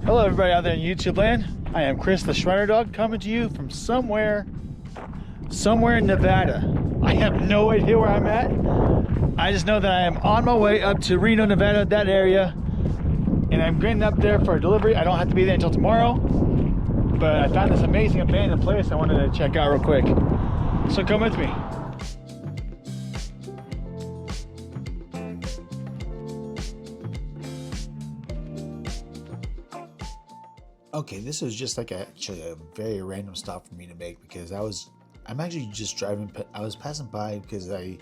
Hello everybody out there in YouTube land. I am Chris the Shriner Dog coming to you from somewhere in Nevada. I have no idea where I'm at. I just know that I am on my way up to Reno, Nevada, that area. And I'm getting up there for a delivery. I don't have to be there until tomorrow. But I found this amazing abandoned place I wanted to check out real quick. So come with me. Okay, this was just like actually a very random stop for me to make because I'm actually just driving. I was passing by because I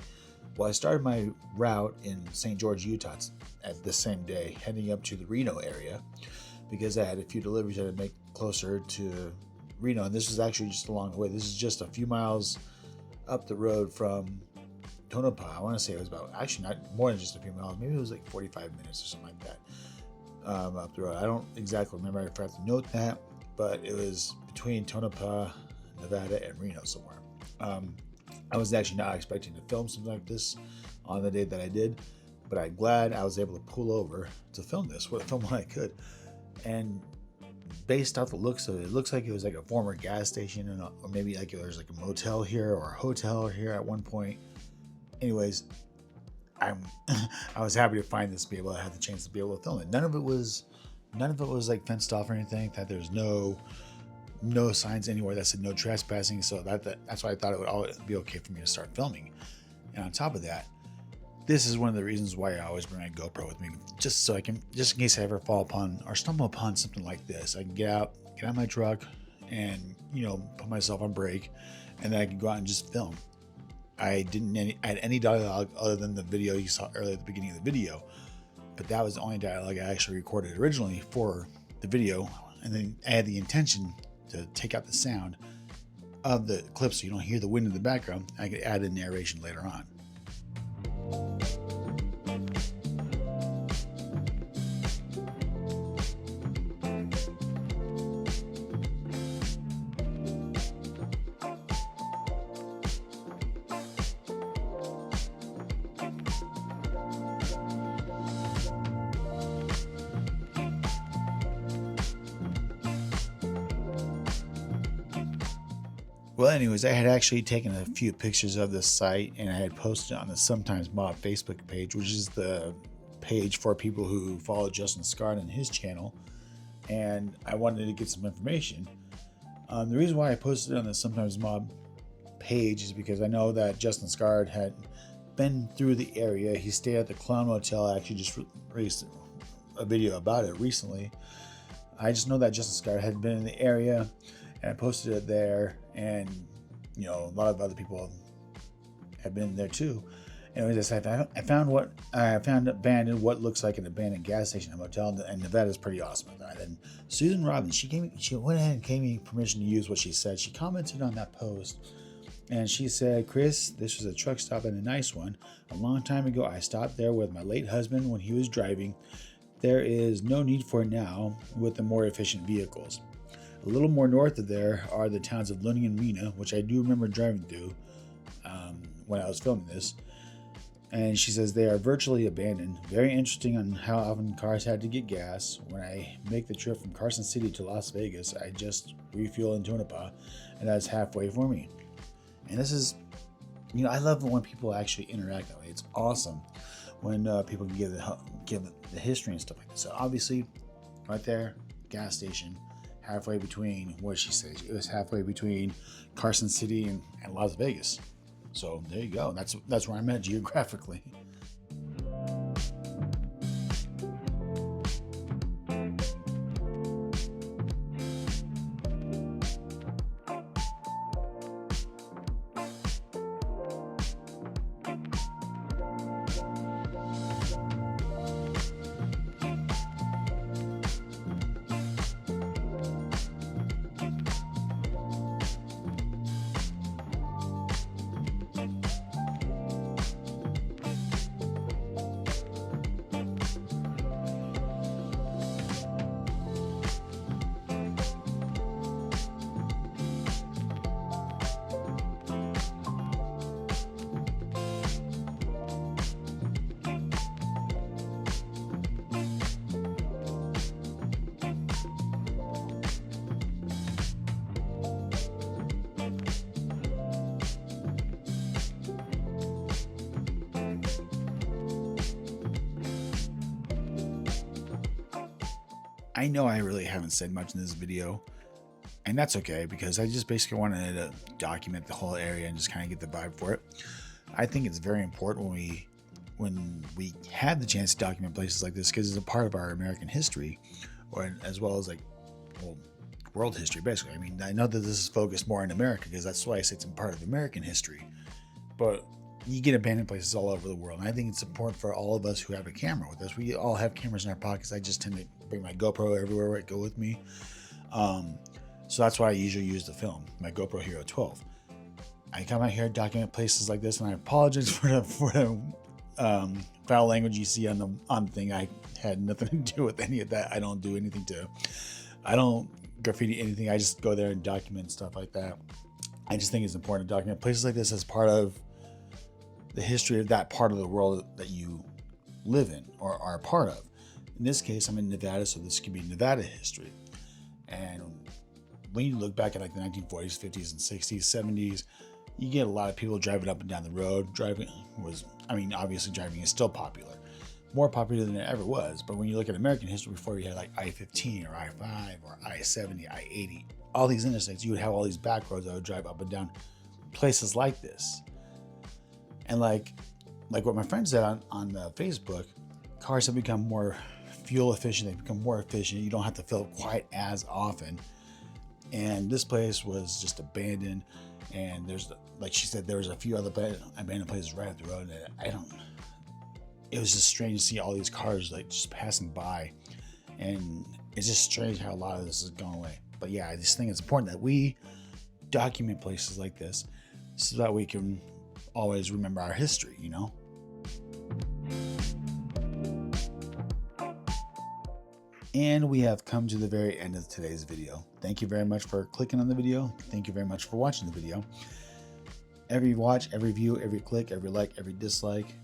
started my route in St. George, Utah at the same day, heading up to the Reno area because I had a few deliveries I had to make closer to Reno, and this was actually just along the way. This is just a few miles up the road from Tonopah. I want to say it was about, actually not more than just a few miles, maybe it was like 45 minutes or something like that. Up the road. I don't exactly remember. I forgot to note that, but it was between Tonopah, Nevada, and Reno somewhere. I was actually not expecting to film something like this on the day that I did, but I'm glad I was able to pull over to film this, film what I could. And based off the looks of it, it looks like it was like a former gas station, or maybe like there's like a motel here or a hotel here at one point. Anyways, I was happy to find this, be able to have the chance to be able to film it. None of it was like fenced off or anything. That there's no signs anywhere that said no trespassing. So that's why I thought it would all be okay for me to start filming. And on top of that, this is one of the reasons why I always bring my GoPro with me, just in case I ever fall upon or stumble upon something like this. I can get out of my truck and put myself on brake, and then I can go out and just film. I didn't add any dialogue other than the video you saw earlier at the beginning of the video, but that was the only dialogue I actually recorded originally for the video, and then I had the intention to take out the sound of the clip so you don't hear the wind in the background. I could add a narration later on. Well, anyways, I had actually taken a few pictures of this site and I had posted it on the Sometimes Mob Facebook page, which is the page for people who follow Justin Scard on his channel. And I wanted to get some information. The reason why I posted it on the Sometimes Mob page is because I know that Justin Scard had been through the area. He stayed at the Clown Motel. I actually just released a video about it recently. I just know that Justin Scard had been in the area, and I posted it there, and a lot of other people have been there too. Anyways, I found abandoned what looks like an abandoned gas station and motel, and Nevada's pretty awesome at that. And Susan Robbins, she went ahead and gave me permission to use what she said. She commented on that post, and she said, "Chris, this was a truck stop and a nice one. A long time ago, I stopped there with my late husband when he was driving. There is no need for it now with the more efficient vehicles. A little more north of there are the towns of Luning and Reno, which I do remember driving through when I was filming this." And she says they are virtually abandoned. Very interesting on how often cars had to get gas. When I make the trip from Carson City to Las Vegas, I just refuel in Tonopah, and that's halfway for me. And this is, I love when people actually interact that way. It's awesome when people can give the history and stuff like that. So obviously, right there, gas station. Halfway between, what did she say? It was halfway between Carson City and Las Vegas. So there you go. That's where I'm at geographically. I know I really haven't said much in this video, and that's okay because I just basically wanted to document the whole area and just kind of get the vibe for it. I think it's very important when we have the chance to document places like this because it's a part of our American history, or as well as world history, basically. I mean, I know that this is focused more in America because that's why I say it's a part of American history, but you get abandoned places all over the world. And I think it's important for all of us who have a camera with us. We all have cameras in our pockets. I just tend to bring my GoPro everywhere I go with me. So that's why I usually use the film, my GoPro Hero 12. I come out here, document places like this, and I apologize for the foul language you see on the thing. I had nothing to do with any of that. I don't do anything I don't graffiti anything. I just go there and document stuff like that. I just think it's important to document places like this as part of the history of that part of the world that you live in or are a part of. In this case, I'm in Nevada, so this could be Nevada history. And when you look back at like the 1940s, 50s, and 60s, 70s, you get a lot of people driving up and down the road. Obviously driving is still popular, more popular than it ever was. But when you look at American history, before you had like I-15 or I-5 or I-70, I-80, all these interstates, you would have all these back roads that would drive up and down places like this. And like what my friend said on Facebook, cars have become more fuel efficient. They've become more efficient. You don't have to fill up quite as often. And this place was just abandoned. And like she said, there was a few other abandoned places right up the road. It was just strange to see all these cars like just passing by. And it's just strange how a lot of this is going away. But yeah, I just think it's important that we document places like this so that we can always remember our history, you know? And we have come to the very end of today's video. Thank you very much for clicking on the video. Thank you very much for watching the video. Every watch, every view, every click, every like, every dislike,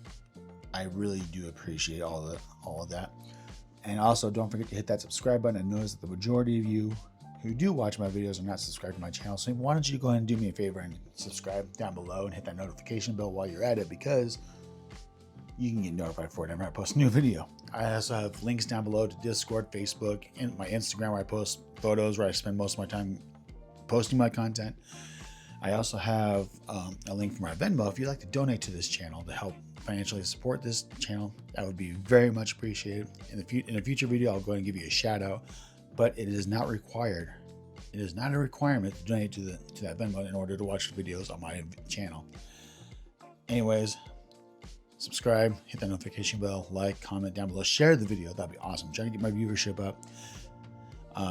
I really do appreciate all of that. And also don't forget to hit that subscribe button. I notice that the majority of you who do watch my videos are not subscribed to my channel. So why don't you go ahead and do me a favor and subscribe down below and hit that notification bell while you're at it, because you can get notified for it whenever I post a new video. I also have links down below to Discord, Facebook, and my Instagram where I post photos, where I spend most of my time posting my content. I also have a link for my Venmo. If you'd like to donate to this channel to help financially support this channel, that would be very much appreciated. In a future video, I'll go ahead and give you a shout out, but it is not required. It is not a requirement to donate to that Venmo in order to watch the videos on my channel. Anyways, subscribe, hit that notification bell, like, comment down below, share the video. That'd be awesome. I'm trying to get my viewership up.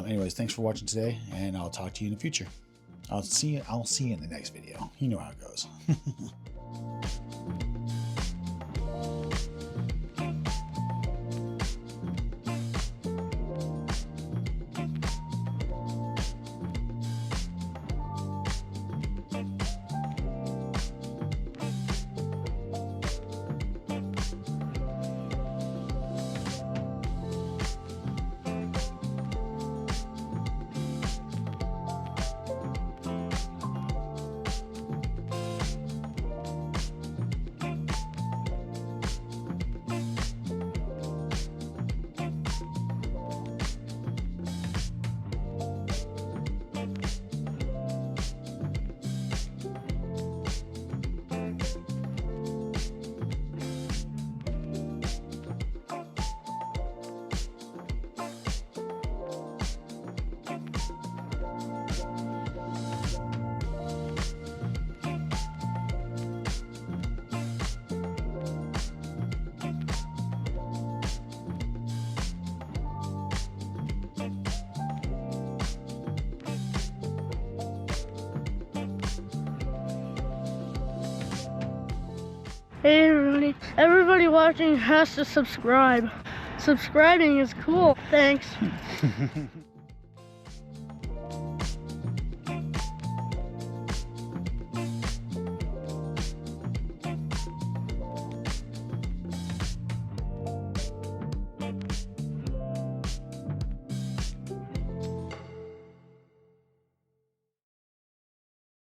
Anyways, thanks for watching today, and I'll talk to you in the future. I'll see you in the next video. You know how it goes. Hey everybody watching has to subscribe. Subscribing is cool. Thanks.